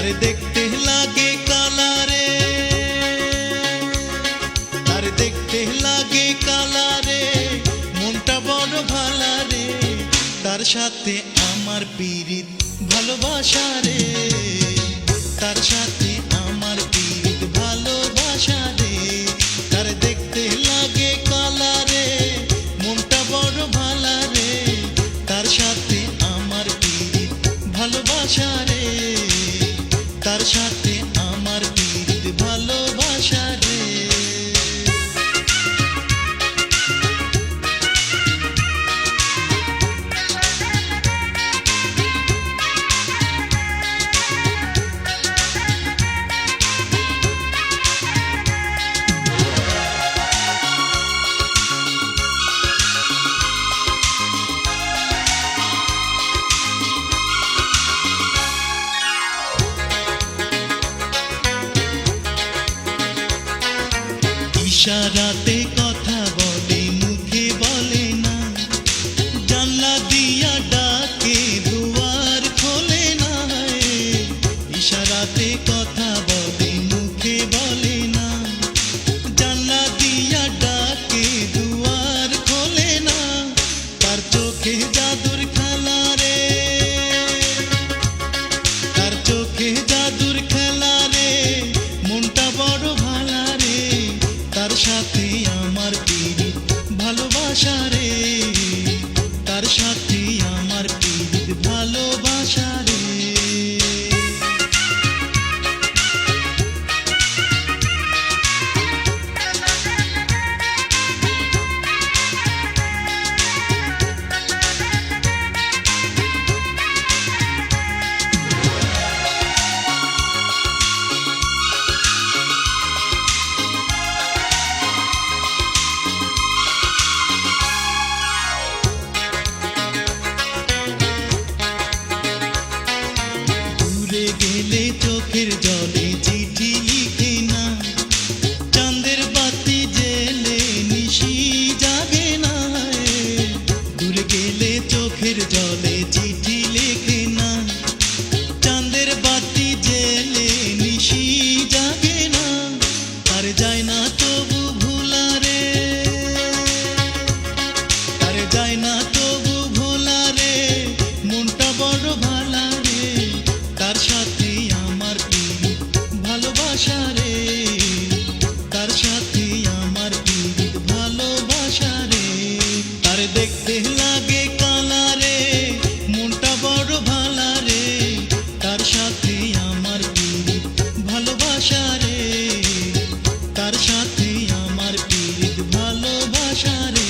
তারে দেখতে লাগে কালারে, তারে দেখতে লাগে কালারে, মনটা বড় ভালারে, তার সাথে আমার পীড়িত ভালোবাসা রে, তার সাথে আমার পীড়িত ভালোবাসা রে। তারে দেখতে লাগে কালারে, মনটা বড় ভালারে, তার সাথে আমার পীড়িত ভালোবাসা রে, তার সাথে আমার পীড়িত ভালোবাসা রে। ইশারাতে কথা বলে মুখে বলে না, জানলা দিয়া ডাকে দুয়ার খোলে না। ইশারাতে কথা বলে মুখে বলে না, জানলা দিয়া ডাকে দুয়ার খোলে না। তার চোখে জাদুর খেলা রে, তার চোখে জাদুর খেলা রে, মনটা বড় ভালা রে, তার সাথে আমার পীড়িত ভালোবাসা রে, তার সাথে আমার পীড়িত ভালোবাসা রে। গেলে চোখের জলে চিঠি লিখে না, চাঁদের বাতি জেলে নিশি জাগে না। দূরে গেলে চোখের জলে চিঠি লিখে না, চাঁদের বাতি জেলে নিশি জাগে না। আর যায় না তবু ভোলা রে, আর যায় না তবু ভোলা রে, মনটা বড় ভালা রে, তার সাথে আমার পীড়িত ভালোবাসা রে, তার সাথে আমার পীড়িত ভালোবাসা রে। তার দেখতে লাগে কালারে, মনটা বড় ভালা রে, তার সাথে আমার পীড়িত ভালোবাসা রে, তার সাথে আমার পীড়িত ভালোবাসা রে।